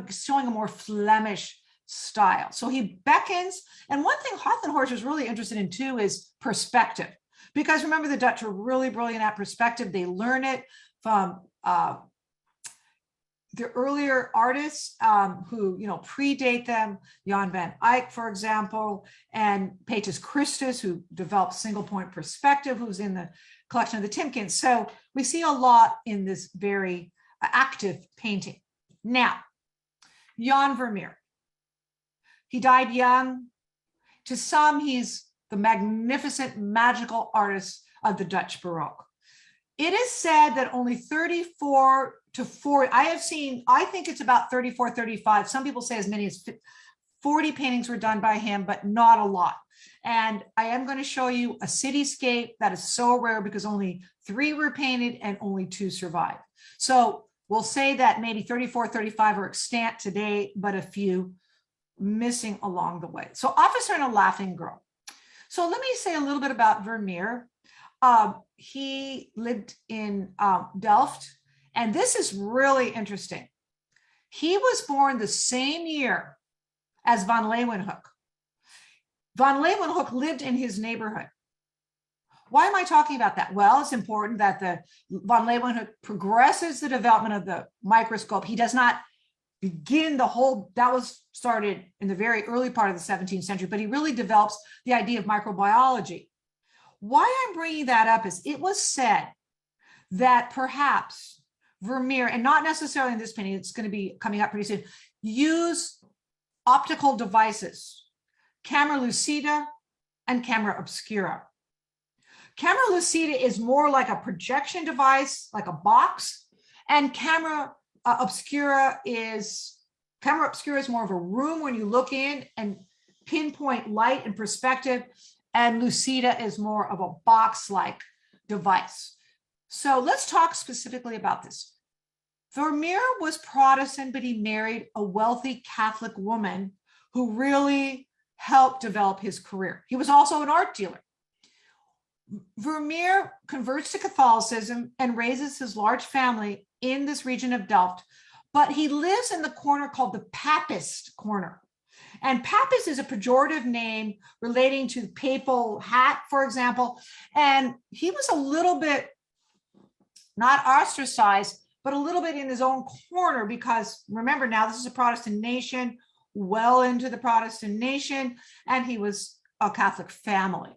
S2: showing a more Flemish style. So he beckons. And one thing Hothenhorst was really interested in too is perspective, because remember, the Dutch are really brilliant at perspective. They learn it from the earlier artists who predate them, Jan van Eyck, for example, and Paetus Christus, who developed single point perspective, who's in the collection of the Timkins. So we see a lot in this very active painting. Now, Jan Vermeer. He died young. To some, he's the magnificent, magical artist of the Dutch Baroque. It is said that only 34 to 40, I think it's about 34, 35. Some people say as many as 40 paintings were done by him, but not a lot. And I am going to show you a cityscape that is so rare because only 3 were painted and only 2 survived. So we'll say that maybe 34, 35 are extant today, but a few missing along the way. So Officer and a Laughing Girl. So let me say a little bit about Vermeer. He lived in Delft, and this is really interesting. He was born the same year as van Leeuwenhoek. Van Leeuwenhoek lived in his neighborhood. Why am I talking about that? Well, it's important that the Van Leeuwenhoek progresses the development of the microscope. He does not begin the whole, that was started in the very early part of the 17th century, but he really develops the idea of microbiology. Why I'm bringing that up is it was said that perhaps Vermeer, and not necessarily in this painting, it's going to be coming up pretty soon, use optical devices, camera lucida and camera obscura. Camera lucida is more like a projection device, like a box, and camera obscura is more of a room when you look in and pinpoint light and perspective, and lucida is more of a box-like device. So let's talk specifically about this. Vermeer was Protestant, but he married a wealthy Catholic woman who really helped develop his career. He was also an art dealer. Vermeer converts to Catholicism and raises his large family in this region of Delft, but he lives in the corner called the Papist corner. And Papist is a pejorative name relating to papal hat, for example. And he was a little bit, not ostracized, but a little bit in his own corner, because remember, now this is a Protestant nation, well into the Protestant nation, and he was a Catholic family.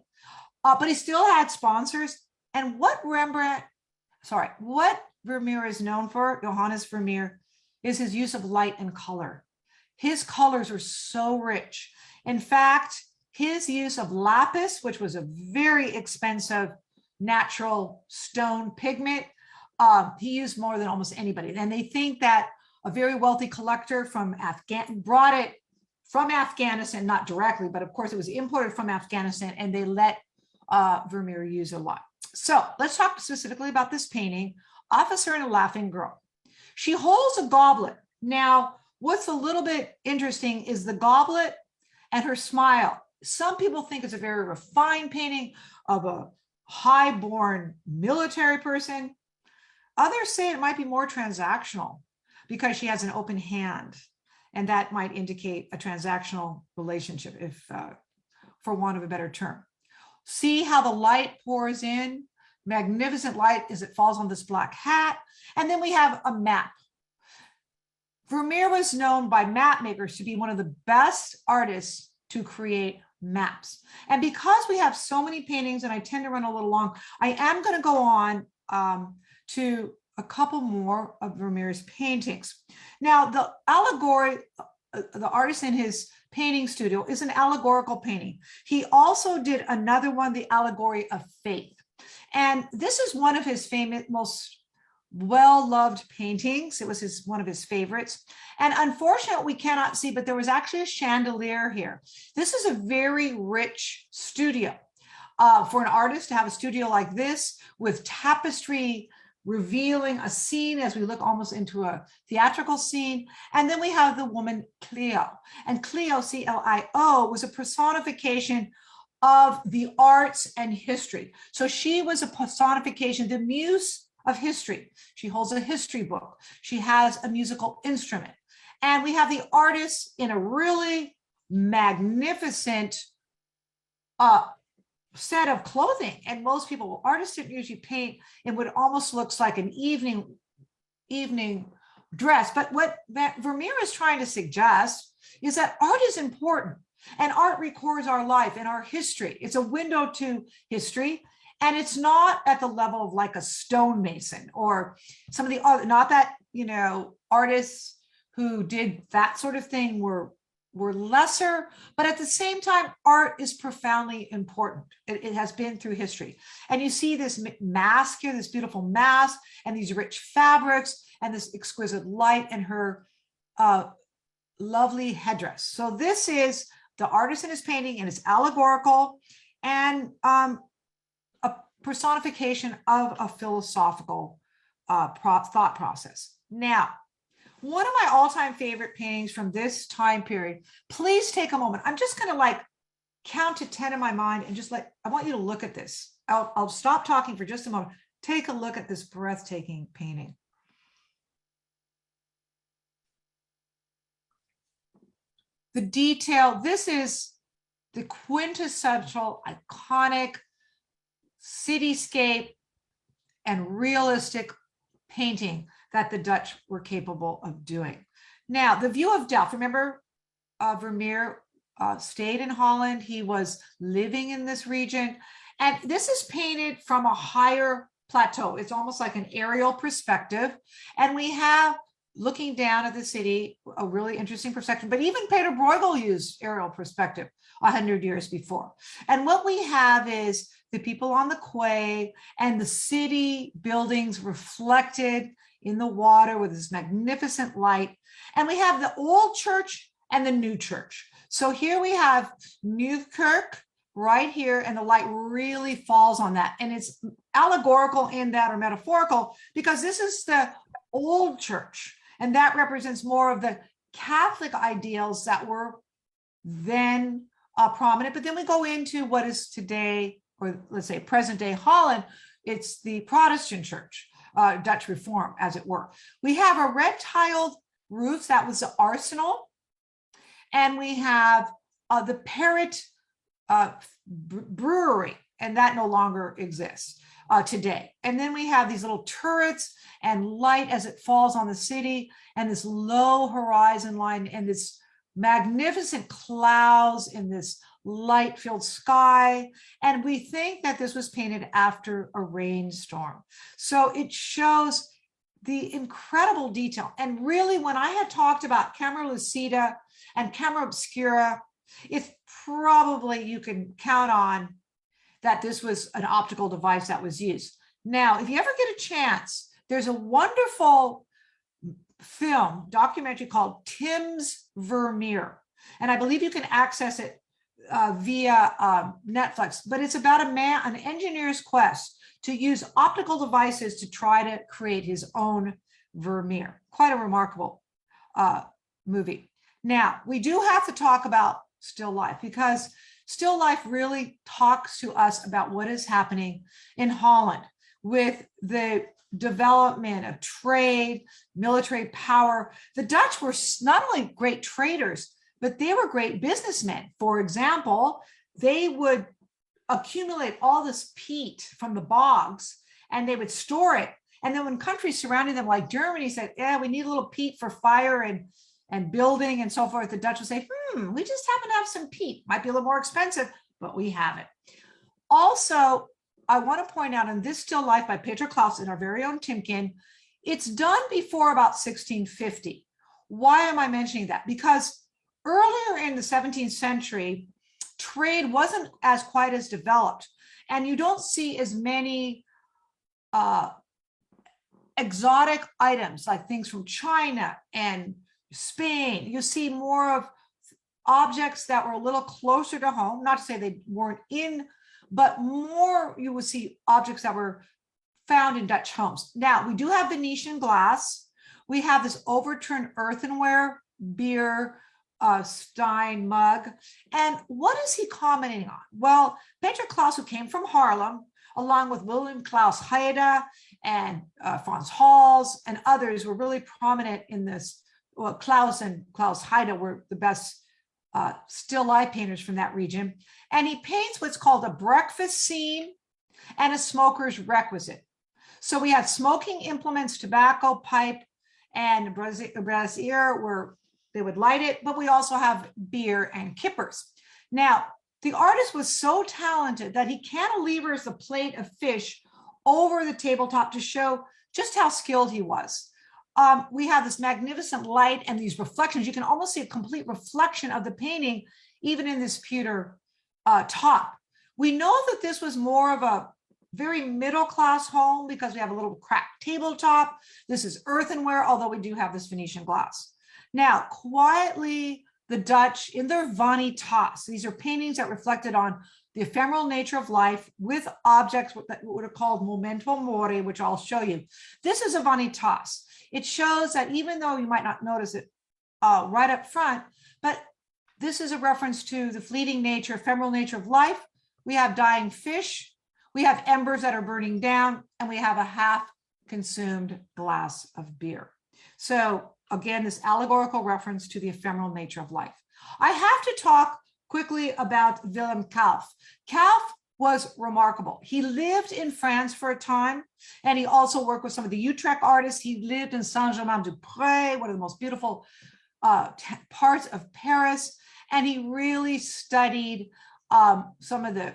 S2: But he still had sponsors. And what Vermeer is known for, Johannes Vermeer, is his use of light and color. His colors are so rich. In fact, his use of lapis, which was a very expensive natural stone pigment, he used more than almost anybody. And they think that a very wealthy collector from brought it from Afghanistan, not directly, but of course it was imported from Afghanistan, and they let Vermeer use a lot. So let's talk specifically about this painting, Officer and a Laughing Girl. She holds a goblet. Now, what's a little bit interesting is the goblet and her smile. Some people think it's a very refined painting of a high-born military person. Others say it might be more transactional because she has an open hand, and that might indicate a transactional relationship, if for want of a better term. See how the light pours in, magnificent light as it falls on this black hat. And then we have a map. Vermeer was known by map makers to be one of the best artists to create maps. And because we have so many paintings and I tend to run a little long, I am going to go on to a couple more of Vermeer's paintings. Now, the allegory, the artist in his painting studio, is an allegorical painting. He also did another one, the allegory of faith. And this is one of his famous, most well-loved paintings. It was one of his favorites. And unfortunately, we cannot see, but there was actually a chandelier here. This is a very rich studio. For an artist to have a studio like this with tapestry revealing a scene as we look almost into a theatrical scene. And then we have the woman Cleo. And Cleo, C-L-I-O, was a personification of the arts and history. So she was a personification, the muse of history. She holds a history book. She has a musical instrument. And we have the artist in a really magnificent set of clothing. And most people, artists didn't usually paint in what almost looks like an evening dress. But what Vermeer is trying to suggest is that art is important, and art records our life and our history. It's a window to history. And it's not at the level of like a stonemason or some of the other, not that, artists who did that sort of thing were lesser, but at the same time, art is profoundly important. It has been through history. And you see this mask here, this beautiful mask, and these rich fabrics, and this exquisite light, and her lovely headdress. So this is the artist in his painting, and it's allegorical and a personification of a philosophical thought process. Now, one of my all-time favorite paintings from this time period, please take a moment. I'm just going to count to 10 in my mind and I want you to look at this. I'll stop talking for just a moment. Take a look at this breathtaking painting. The detail, this is the quintessential, iconic cityscape and realistic painting that the Dutch were capable of doing. Now, the view of Delft, remember Vermeer stayed in Holland. He was living in this region. And this is painted from a higher plateau. It's almost like an aerial perspective. And we have, looking down at the city, a really interesting perspective. But even Pieter Bruegel used aerial perspective 100 years before. And what we have is the people on the quay and the city buildings reflected in the water with this magnificent light. And we have the old church and the new church. So here we have Nieuwkerk right here, and the light really falls on that. And it's allegorical in that, or metaphorical, because this is the old church, and that represents more of the Catholic ideals that were then prominent. But then we go into what is today, or let's say present day Holland. It's the Protestant church, Dutch Reform, as it were. We have a red tiled roofs. That was the arsenal. And we have the Parrot brewery, and that no longer exists today. And then we have these little turrets and light as it falls on the city, and this low horizon line, and this magnificent clouds in this light-filled sky. And we think that this was painted after a rainstorm. So it shows the incredible detail. And really, when I had talked about camera lucida and camera obscura, it's probably, you can count on that this was an optical device that was used. Now, if you ever get a chance, there's a wonderful film documentary called Tim's Vermeer, and I believe you can access it via Netflix, but it's about an engineer's quest to use optical devices to try to create his own Vermeer. Quite a remarkable movie. Now, we do have to talk about still life, because still life really talks to us about what is happening in Holland with the development of trade, military power. The Dutch were not only great traders, but they were great businessmen. For example, they would accumulate all this peat from the bogs, and they would store it. And then when countries surrounding them, like Germany, said, yeah, we need a little peat for fire and building and so forth, the Dutch would say, we just happen to have some peat. Might be a little more expensive, but we have it. Also, I want to point out in this still life by Pieter Claesz in our very own Timken, it's done before about 1650. Why am I mentioning that? Because earlier in the 17th century, trade wasn't as quite as developed, and you don't see as many exotic items like things from China and Spain. You see more of objects that were a little closer to home, not to say they weren't in, but more you would see objects that were found in Dutch homes. Now, we do have Venetian glass. We have this overturned earthenware, beer, stein mug. And what is he commenting on? Well, Pieter Claesz, who came from Haarlem, along with William Klaus Heide and Frans Hals and others, were really prominent in this. Well, Klaus and Klaus Heide were the best still life painters from that region. And he paints what's called a breakfast scene and a smoker's requisite. So we have smoking implements, tobacco, pipe, and brazier, where they would light it, but we also have beer and kippers. Now, the artist was so talented that he cantilevers the plate of fish over the tabletop to show just how skilled he was. We have this magnificent light and these reflections. You can almost see a complete reflection of the painting, even in this pewter top. We know that this was more of a very middle-class home because we have a little cracked tabletop. This is earthenware, although we do have this Venetian glass. Now, quietly, the Dutch, in their vanitas, these are paintings that reflected on the ephemeral nature of life with objects that would have called memento mori, which I'll show you. This is a vanitas. It shows that even though you might not notice it right up front, but this is a reference to the fleeting nature, ephemeral nature of life. We have dying fish, we have embers that are burning down, and we have a half-consumed glass of beer. So again, this allegorical reference to the ephemeral nature of life. I have to talk quickly about Willem Kalf. Kalf was remarkable. He lived in France for a time, and he also worked with some of the Utrecht artists. He lived in Saint-Germain-du-Pré, one of the most beautiful parts of Paris, and he really studied some of the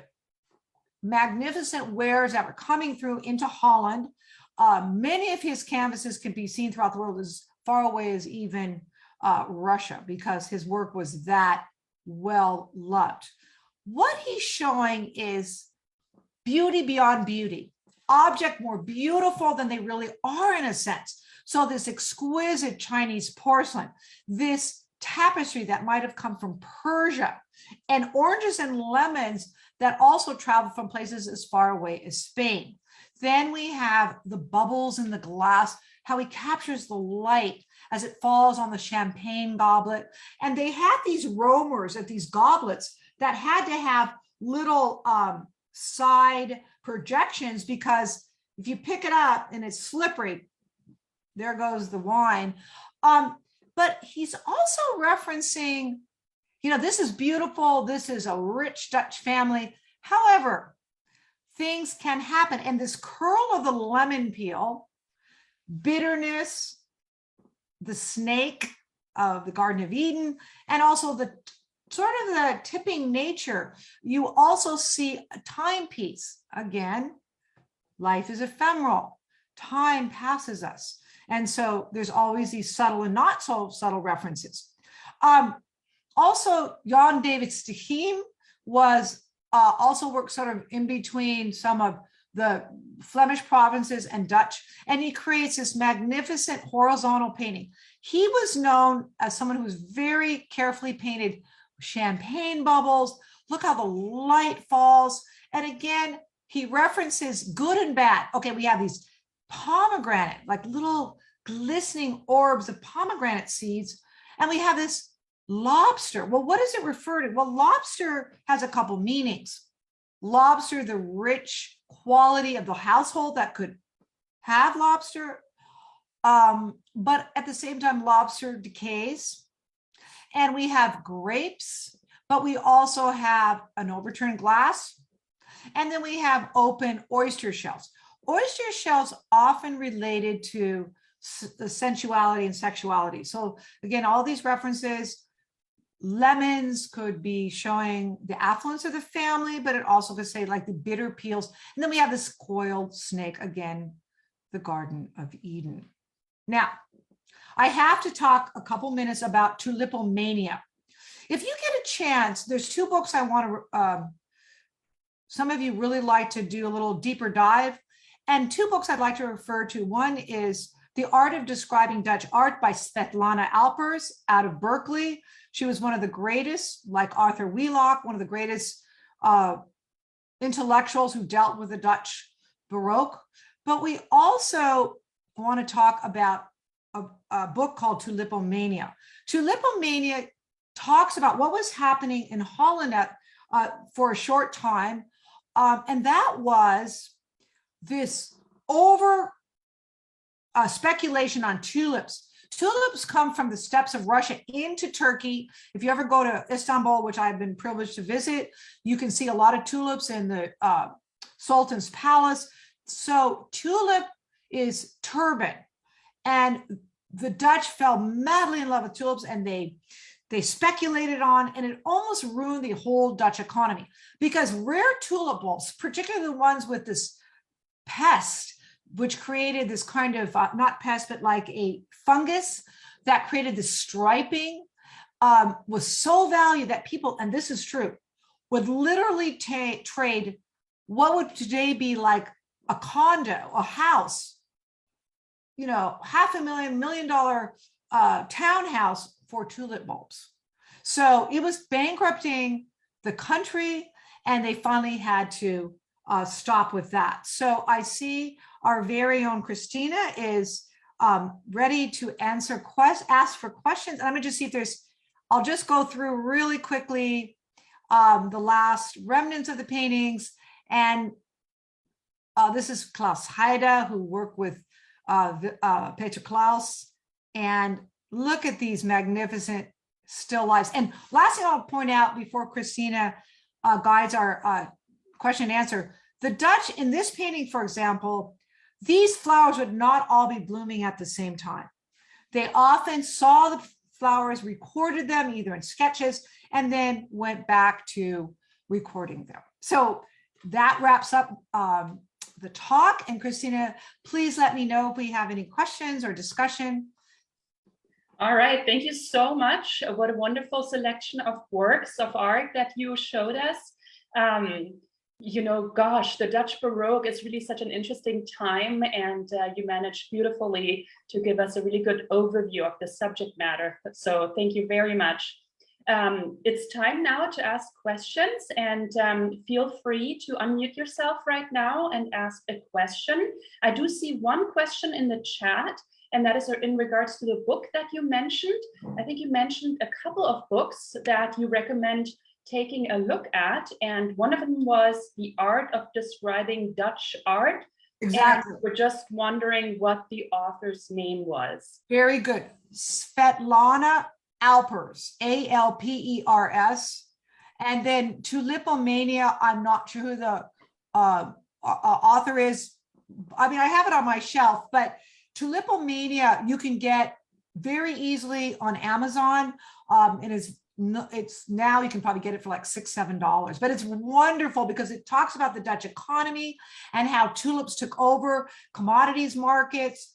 S2: magnificent wares that were coming through into Holland. Many of his canvases can be seen throughout the world as far away as even Russia, because his work was that well loved. What he's showing is beauty beyond beauty, object more beautiful than they really are in a sense. So this exquisite Chinese porcelain, this tapestry that might have come from Persia, and oranges and lemons that also travel from places as far away as Spain. Then we have the bubbles in the glass, how he captures the light as it falls on the champagne goblet. And they had these roamers at these goblets that had to have little side projections, because if you pick it up and it's slippery, there goes the wine. But he's also referencing, this is beautiful. This is a rich Dutch family. However, things can happen. And this curl of the lemon peel, bitterness, the snake of the Garden of Eden, and also the sort of the tipping nature. You also see a timepiece. Again, life is ephemeral. Time passes us. And so there's always these subtle and not so subtle references. Also, Jan David Stechiem was also worked sort of in between some of the Flemish provinces and Dutch, and he creates this magnificent horizontal painting. He was known as someone who was very carefully painted champagne bubbles. Look how the light falls. And again, he references good and bad. Okay, we have these pomegranate, like little glistening orbs of pomegranate seeds, and we have this lobster. Well, what does it refer to? Well, lobster has a couple meanings. Lobster, the rich quality of the household that could have lobster, but at the same time, lobster decays. And we have grapes, but we also have an overturned glass. And then we have open oyster shells. Oyster shells often related to the sensuality and sexuality. So again, all these references, lemons could be showing the affluence of the family, but it also could say like the bitter peels. And then we have this coiled snake, again, the Garden of Eden. Now, I have to talk a couple minutes about tulipomania. If you get a chance, there's two books I want to, some of you really like to do a little deeper dive, and two books I'd like to refer to. One is The Art of Describing Dutch Art by Svetlana Alpers out of Berkeley. She was one of the greatest, like Arthur Wheelock, one of the greatest intellectuals who dealt with the Dutch Baroque. But we also want to talk about a book called Tulipomania. Tulipomania talks about what was happening in Holland for a short time, and that was this over speculation on tulips. Tulips come from the steppes of Russia into Turkey. If you ever go to Istanbul, which I've been privileged to visit, you can see a lot of tulips in the Sultan's palace. So tulip is turban, and the Dutch fell madly in love with tulips, and they speculated on, and it almost ruined the whole Dutch economy, because rare tulip bulbs, particularly the ones with this pest, which created this kind of, not pest, but like a fungus that created this striping, was so valued that people, and this is true, would literally trade what would today be like a condo, a house, $500,000, $1 million townhouse for tulip bulbs. So it was bankrupting the country, and they finally had to stop with that. So I see our very own Christina is ready to ask for questions. And I'm gonna just see if I'll just go through really quickly the last remnants of the paintings. And this is Klaus Heide, who worked with Pieter Claesz. And look at these magnificent still lives. And last thing I'll point out before Christina guides our question and answer, the Dutch in this painting, for example, these flowers would not all be blooming at the same time. They often saw the flowers, recorded them either in sketches, and then went back to recording them. So that wraps up the talk. And Christina, please let me know if we have any questions or discussion.
S1: All right, thank you so much. What a wonderful selection of works of art that you showed us. You know, gosh, the Dutch Baroque is really such an interesting time, and you managed beautifully to give us a really good overview of the subject matter. So thank you very much. It's time now to ask questions, and feel free to unmute yourself right now and ask a question. I do see one question in the chat, and that is in regards to the book that you mentioned. I think you mentioned a couple of books that you recommend taking a look at, and one of them was The Art of Describing Dutch Art.
S2: Exactly.
S1: And we're just wondering what the author's name was.
S2: Very good. Svetlana Alpers, Alpers. And then Tulipomania, I'm not sure who the author is. I mean, I have it on my shelf, but Tulipomania you can get very easily on Amazon. It's now you can probably get it for like $6-7, but it's wonderful because it talks about the Dutch economy and how tulips took over commodities markets.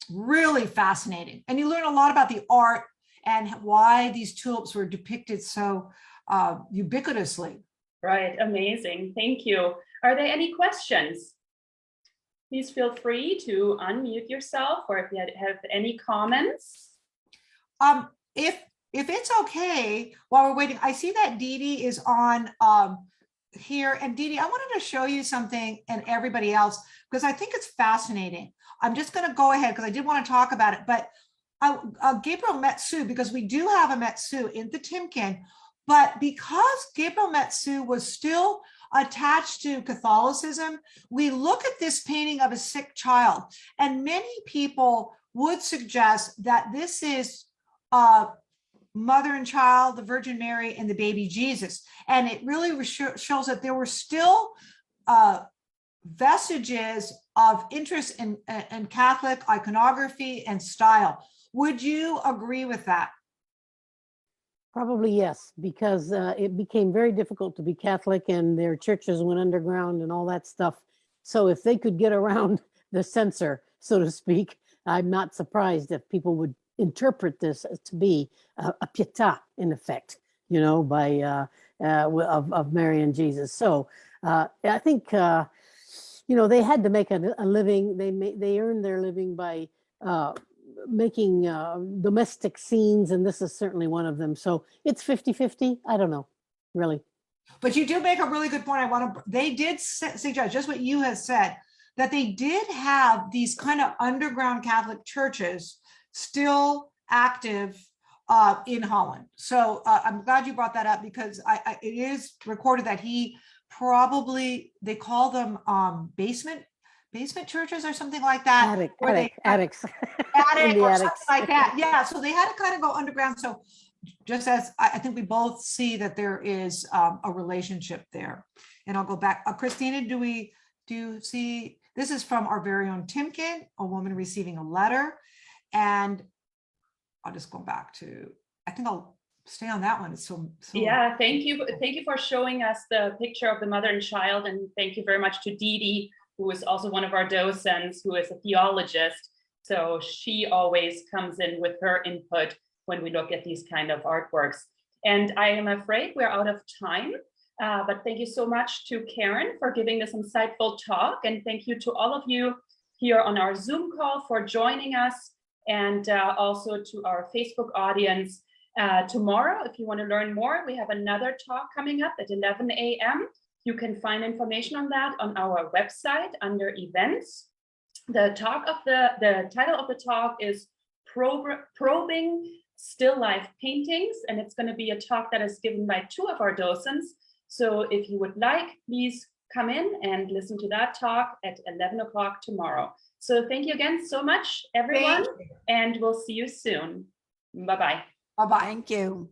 S2: Really fascinating. And you learn a lot about the art and why these tulips were depicted so ubiquitously.
S1: Right, amazing. Thank you. Are there any questions? Please feel free to unmute yourself, or if you have any comments.
S2: If it's okay, while we're waiting, I see that Dee Dee is on here. And Dee Dee, I wanted to show you something and everybody else, because I think it's fascinating. I'm just going to go ahead because I did want to talk about it, but Gabriel Metsu, because we do have a Metsu in the Timken, but because Gabriel Metsu was still attached to Catholicism, we look at this painting of a sick child, and many people would suggest that this is mother and child, the Virgin Mary, and the baby Jesus. And it really shows that there were still vestiges of interest in Catholic iconography and style. Would you agree with that?
S3: Probably yes, because it became very difficult to be Catholic and their churches went underground and all that stuff. So if they could get around the censor, so to speak, I'm not surprised if people would interpret this as to be a pietà, in effect, you know, by of Mary and Jesus. So I think, you know, they had to make a living. They earned their living by making domestic scenes, and this is certainly one of them. So it's 50-50. I don't know, really.
S2: But you do make a really good point. They did suggest just what you have said, that they did have these kind of underground Catholic churches still active in Holland. So I'm glad you brought that up, because it is recorded that he probably, they call them basement churches or something like that.
S3: Attics.
S2: Attic or something like that. Yeah, so they had to kind of go underground. So just as I think we both see that there is a relationship there. And I'll go back. Christina, do you see, this is from our very own Timken, a woman receiving a letter. And I'll just go back to, I think I'll stay on that one. It's so
S1: yeah, thank you for showing us the picture of the mother and child, and thank you very much to Dee Dee, who is also one of our docents, who is a theologist. So she always comes in with her input when we look at these kind of artworks. And I am afraid we're out of time, but thank you so much to Karen for giving this insightful talk, and thank you to all of you here on our Zoom call for joining us, and also to our Facebook audience. Tomorrow, if you want to learn more, we have another talk coming up at 11 a.m. You can find information on that on our website under events. The title of the talk is Probing Still Life Paintings, and it's going to be a talk that is given by two of our docents. So if you would like, please come in and listen to that talk at 11 o'clock tomorrow. So thank you again so much, everyone, and we'll see you soon. Bye-bye.
S2: Bye-bye.
S4: Thank you.